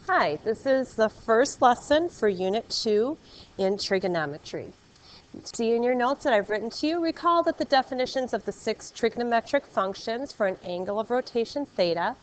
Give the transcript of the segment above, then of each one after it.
Hi, this is the first lesson for Unit 2 in trigonometry. See in your notes that I've written to you, recall that the definitions of the 6 trigonometric functions for an angle of rotation theta,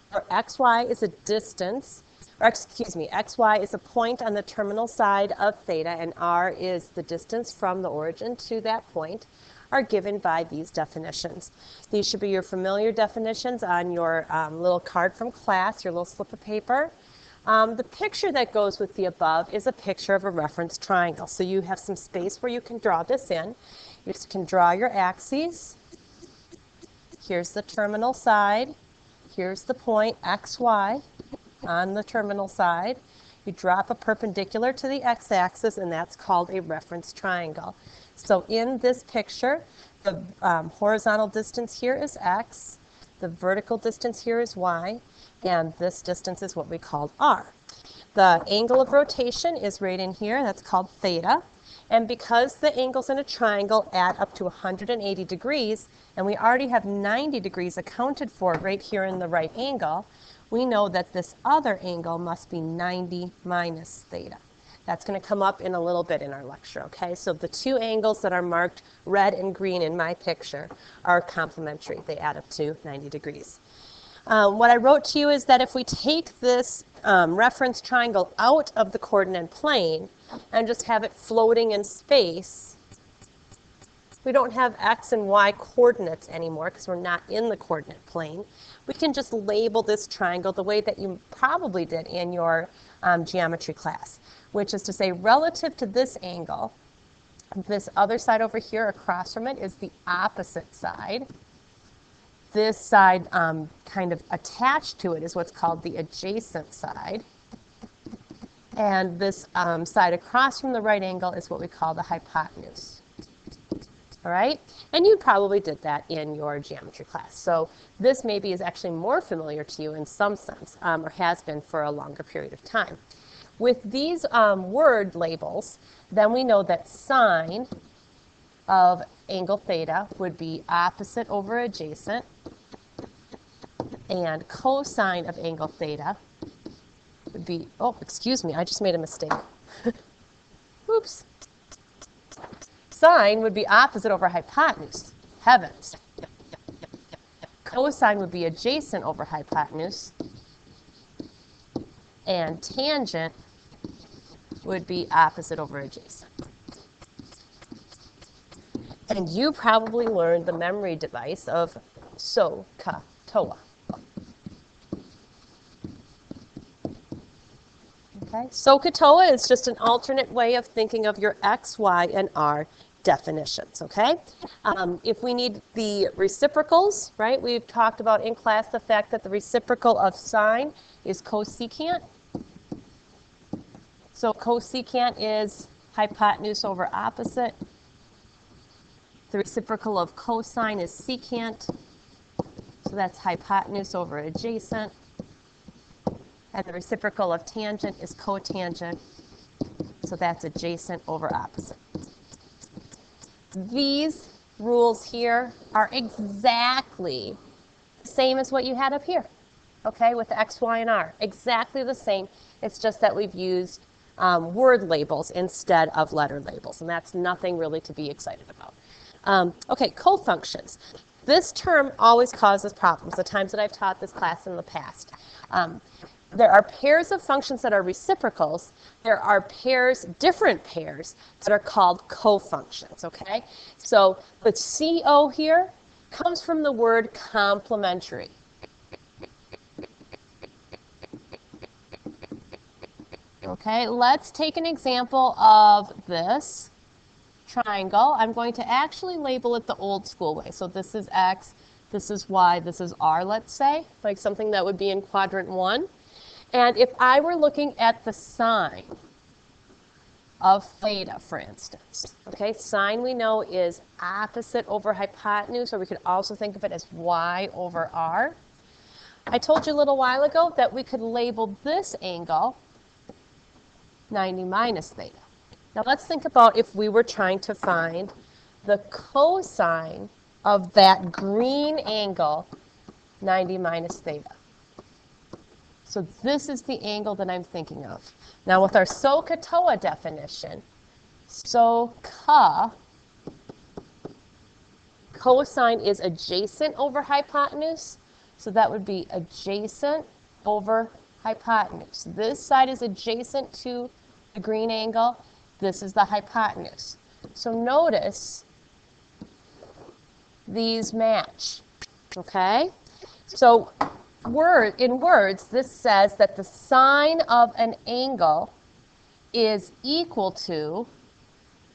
where xy is a distance, or excuse me, xy is a point on the terminal side of theta and r is the distance from the origin to that point, are given by these definitions. These should be your familiar definitions on your little card from class, your little slip of paper. The picture that goes with the above is a picture of a reference triangle. So you have some space where you can draw this in. You just can draw your axes. Here's the terminal side. Here's the point XY on the terminal side. You drop a perpendicular to the x-axis, and that's called a reference triangle. So in this picture, the horizontal distance here is x, the vertical distance here is y, and this distance is what we call r. The angle of rotation is right in here, that's called theta. And because the angles in a triangle add up to 180 degrees, and we already have 90 degrees accounted for right here in the right angle, we know that this other angle must be 90 minus theta. That's going to come up in a little bit in our lecture, okay? So the two angles that are marked red and green in my picture are complementary. They add up to 90 degrees. What I wrote to you is that if we take this reference triangle out of the coordinate plane and just have it floating in space, we don't have x and y coordinates anymore because we're not in the coordinate plane. We can just label this triangle the way that you probably did in your geometry class, which is to say relative to this angle, this other side over here across from it is the opposite side. This side kind of attached to it is what's called the adjacent side. And this side across from the right angle is what we call the hypotenuse. All right? And you probably did that in your geometry class. So this maybe is actually more familiar to you in some sense, or has been for a longer period of time. With these word labels, then we know that sine of angle theta would be opposite over adjacent, and cosine of angle theta would be, oh, excuse me, I just made a mistake. Oops. Sine would be opposite over hypotenuse. Heavens. Cosine would be adjacent over hypotenuse. And tangent would be opposite over adjacent. And you probably learned the memory device of TOA. Okay, SOH is just an alternate way of thinking of your x, y, and r definitions, okay? If we need the reciprocals, right, we've talked about in class the fact that the reciprocal of sine is cosecant. So cosecant is hypotenuse over opposite. The reciprocal of cosine is secant. So that's hypotenuse over adjacent. And the reciprocal of tangent is cotangent. So that's adjacent over opposite. These rules here are exactly the same as what you had up here, okay, with x, y, and r. Exactly the same. It's just that we've used word labels instead of letter labels, and that's nothing really to be excited about. Okay, cofunctions. This term always causes problems, the times that I've taught this class in the past. There are pairs of functions that are reciprocals. There are pairs, different pairs, that are called cofunctions, okay? So the CO here comes from the word complementary. Okay, let's take an example of this triangle. I'm going to actually label it the old school way. So this is x, this is y, this is r, let's say, like something that would be in quadrant 1. And if I were looking at the sine of theta, for instance, okay, sine we know is opposite over hypotenuse, or we could also think of it as y over r. I told you a little while ago that we could label this angle 90 minus theta. Now let's think about if we were trying to find the cosine of that green angle 90 minus theta. So this is the angle that I'm thinking of. Now with our SOH-TOA definition, SOH, cosine is adjacent over hypotenuse, so that would be adjacent over hypotenuse. This side is adjacent to the green angle. This is the hypotenuse. So notice these match, okay? So in words, this says that the sine of an angle is equal to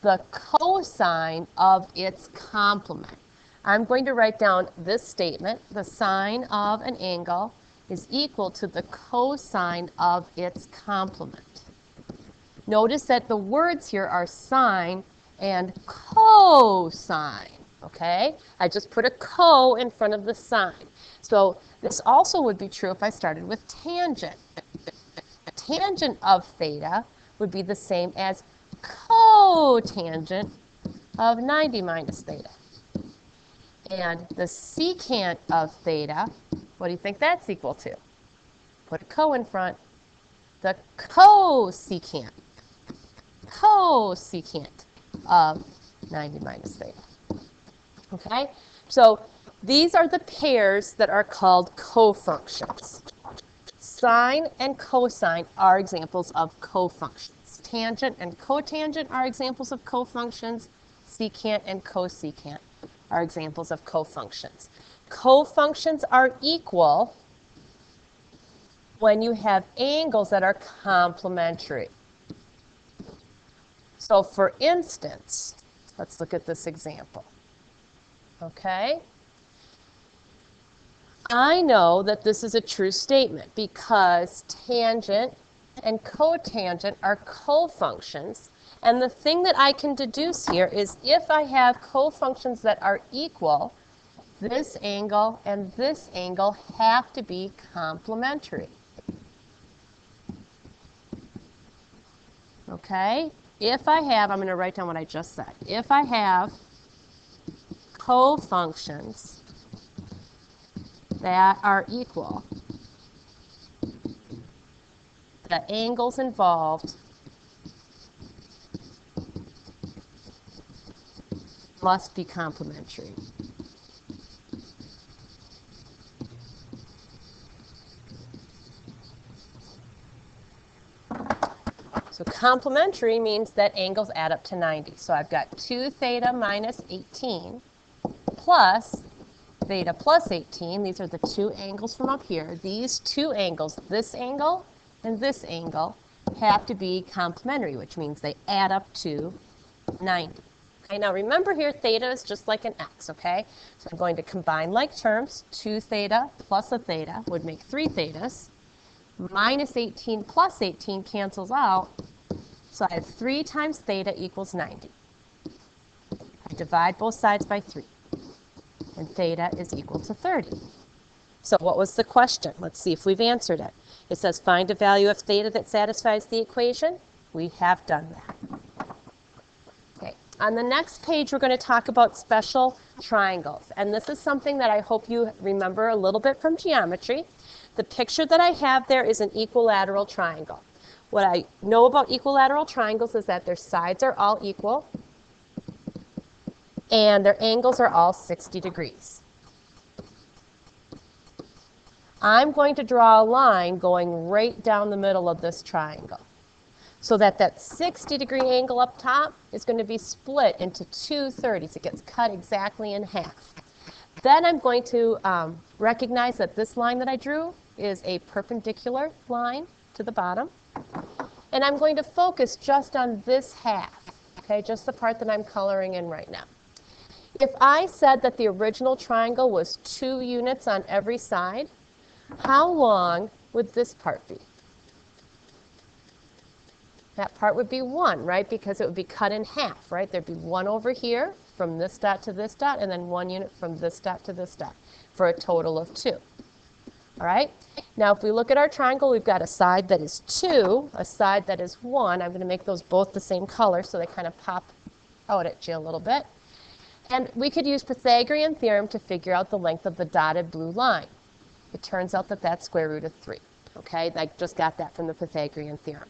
the cosine of its complement. I'm going to write down this statement: the sine of an angle is equal to the cosine of its complement. Notice that the words here are sine and cosine, okay? I just put a co in front of the sine. So this also would be true if I started with tangent. Tangent of theta would be the same as cotangent of 90 minus theta. And the secant of theta, what do you think that's equal to? Put a co in front. The cosecant of 90 minus theta. Okay? So these are the pairs that are called cofunctions. Sine and cosine are examples of cofunctions. Tangent and cotangent are examples of cofunctions. Secant and cosecant are examples of cofunctions. Cofunctions are equal when you have angles that are complementary. So for instance, let's look at this example. Okay? I know that this is a true statement because tangent and cotangent are cofunctions. And the thing that I can deduce here is if I have cofunctions that are equal, this angle and this angle have to be complementary. Okay? If I have, I'm going to write down what I just said. If I have cofunctions that are equal, the angles involved must be complementary. So complementary means that angles add up to 90. So I've got 2 theta minus 18 plus theta plus 18. These are the two angles from up here. These two angles, this angle and this angle, have to be complementary, which means they add up to 90. Okay, now remember here, theta is just like an x, okay? So I'm going to combine like terms. 2 theta plus a theta would make 3 thetas. Minus 18 plus 18 cancels out. So I have 3 times theta equals 90. I divide both sides by 3. And theta is equal to 30. So what was the question? Let's see if we've answered it. It says find a value of theta that satisfies the equation. We have done that. Okay. On the next page, we're going to talk about special triangles. And this is something that I hope you remember a little bit from geometry. The picture that I have there is an equilateral triangle. What I know about equilateral triangles is that their sides are all equal and their angles are all 60 degrees. I'm going to draw a line going right down the middle of this triangle so that that 60-degree angle up top is going to be split into 2 30s. It gets cut exactly in half. Then I'm going to recognize that this line that I drew is a perpendicular line to the bottom. And I'm going to focus just on this half, okay, just the part that I'm coloring in right now. If I said that the original triangle was 2 units on every side, how long would this part be? That part would be 1, right? Because it would be cut in half, right? There'd be 1 over here from this dot to this dot, and then 1 unit from this dot to this dot, for a total of 2. All right? Now, if we look at our triangle, we've got a side that is 2, a side that is 1. I'm going to make those both the same color so they kind of pop out at you a little bit. And we could use Pythagorean theorem to figure out the length of the dotted blue line. It turns out that that's square root of 3. Okay, I just got that from the Pythagorean theorem.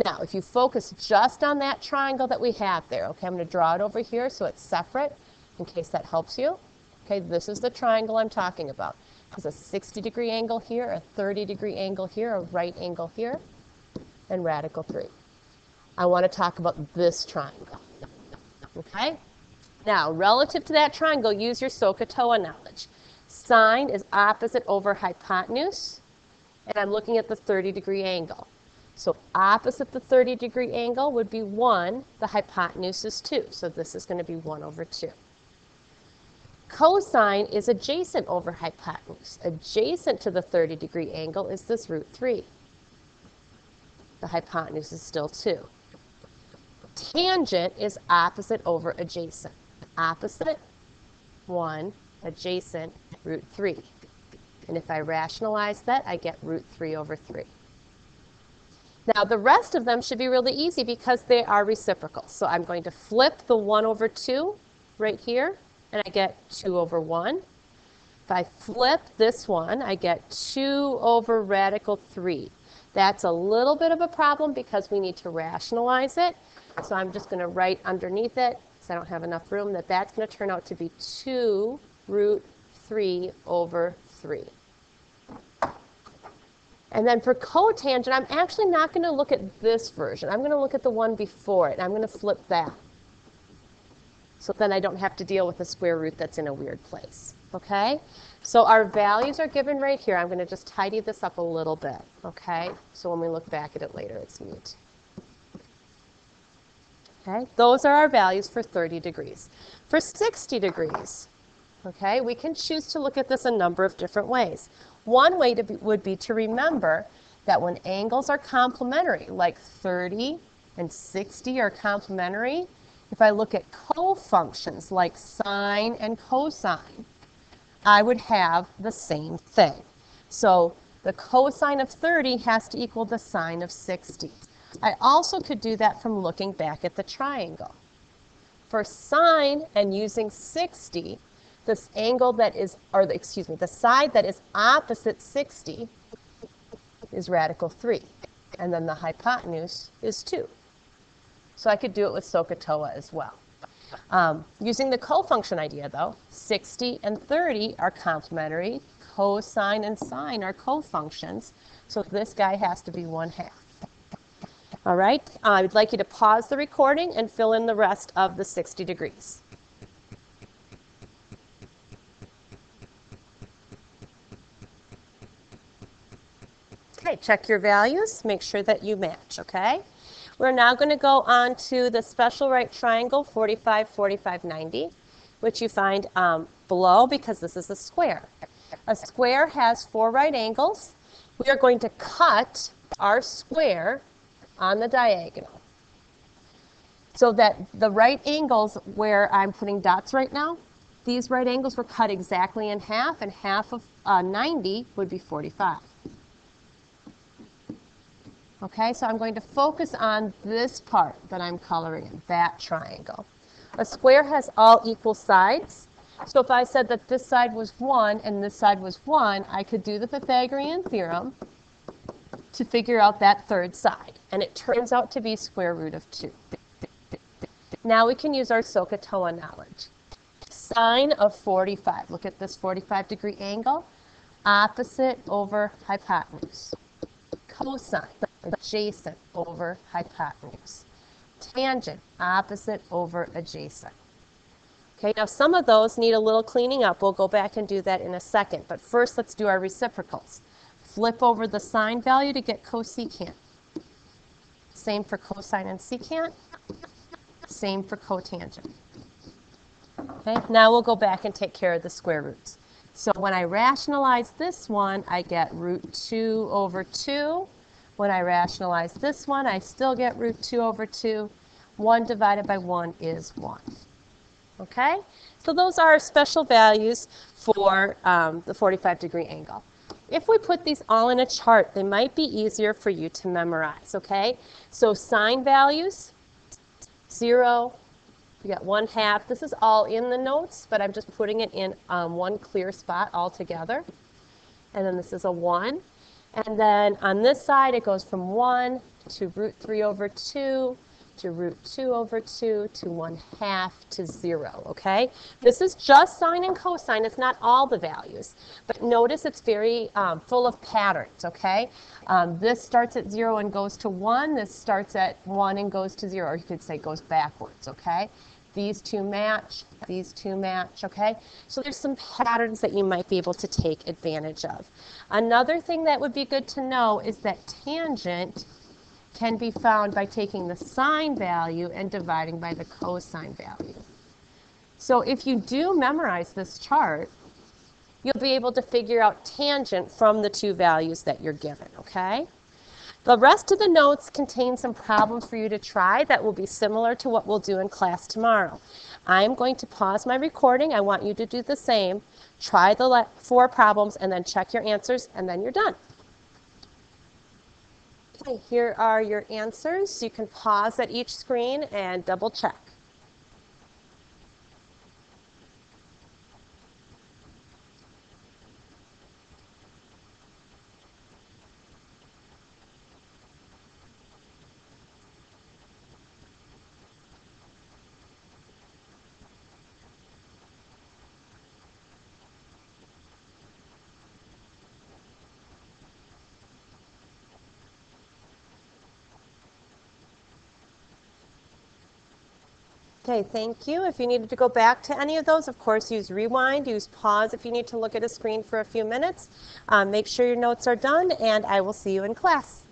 Now, if you focus just on that triangle that we have there, okay, I'm going to draw it over here so it's separate in case that helps you. Okay, this is the triangle I'm talking about. There's a 60-degree angle here, a 30-degree angle here, a right angle here, and radical 3. I want to talk about this triangle. Okay? Now, relative to that triangle, use your TOA knowledge. Sine is opposite over hypotenuse, and I'm looking at the 30-degree angle. So opposite the 30-degree angle would be 1. The hypotenuse is 2, so this is going to be 1 over 2. Cosine is adjacent over hypotenuse. Adjacent to the 30-degree angle is this root 3. The hypotenuse is still 2. Tangent is opposite over adjacent. Opposite, 1, adjacent, root 3. And if I rationalize that, I get root 3 over 3. Now, the rest of them should be really easy because they are reciprocal. So I'm going to flip the 1 over 2 right here, and I get 2 over 1. If I flip this one, I get 2 over radical 3. That's a little bit of a problem because we need to rationalize it. So I'm just going to write underneath it, because I don't have enough room, that that's going to turn out to be 2 root 3 over 3. And then for cotangent, I'm actually not going to look at this version. I'm going to look at the one before it, and I'm going to flip that. So then I don't have to deal with the square root that's in a weird place. Okay? So our values are given right here. I'm going to just tidy this up a little bit. Okay? So when we look back at it later, it's neat. Okay? Those are our values for 30 degrees. For 60 degrees, okay, we can choose to look at this a number of different ways. One way would be to remember that when angles are complementary, like 30 and 60 are complementary, if I look at co-functions like sine and cosine, I would have the same thing. So the cosine of 30 has to equal the sine of 60. I also could do that from looking back at the triangle. For sine and using 60, this angle that is, or the side that is opposite 60 is radical 3. And then the hypotenuse is 2. So I could do it with SOH as well. Using the cofunction idea, though, 60 and 30 are complementary. Cosine and sine are cofunctions. So this guy has to be 1/2. All right, I would like you to pause the recording and fill in the rest of the 60 degrees. Okay, check your values, make sure that you match, okay? We're now going to go on to the special right triangle 45, 45, 90, which you find below because this is a square. A square has 4 right angles. We are going to cut our square on the diagonal so that the right angles where I'm putting dots right now, these right angles were cut exactly in half, and half of 90 would be 45. Okay, so I'm going to focus on this part that I'm coloring in, that triangle. A square has all equal sides. So if I said that this side was 1 and this side was 1, I could do the Pythagorean theorem to figure out that third side. And it turns out to be square root of 2. Now we can use our SOH knowledge. Sine of 45. Look at this 45-degree angle. Opposite over hypotenuse. Cosine, adjacent over hypotenuse. Tangent, opposite over adjacent. Okay, now some of those need a little cleaning up. We'll go back and do that in a second. But first, let's do our reciprocals. Flip over the sine value to get cosecant. Same for cosine and secant. Same for cotangent. Okay, now we'll go back and take care of the square roots. So when I rationalize this one, I get root 2 over 2. When I rationalize this one, I still get root 2 over 2. 1 divided by 1 is 1. Okay? So those are our special values for the 45-degree angle. If we put these all in a chart, they might be easier for you to memorize, okay? So sine values, 0, you got 1/2. This is all in the notes, but I'm just putting it in one clear spot all together. And then this is a 1. And then on this side, it goes from 1 to root 3 over 2 to root 2 over 2 to 1/2 to 0, okay? This is just sine and cosine. It's not all the values. But notice it's very full of patterns, okay? This starts at 0 and goes to 1. This starts at 1 and goes to 0, or you could say goes backwards, okay? These two match, okay? So there's some patterns that you might be able to take advantage of. Another thing that would be good to know is that tangent can be found by taking the sine value and dividing by the cosine value. So if you do memorize this chart, you'll be able to figure out tangent from the two values that you're given, okay? The rest of the notes contain some problems for you to try that will be similar to what we'll do in class tomorrow. I'm going to pause my recording. I want you to do the same. Try the 4 problems and then check your answers, and then you're done. Okay, here are your answers. You can pause at each screen and double check. Okay, thank you. If you needed to go back to any of those, of course, use rewind, use pause if you need to look at a screen for a few minutes. Make sure your notes are done, and I will see you in class.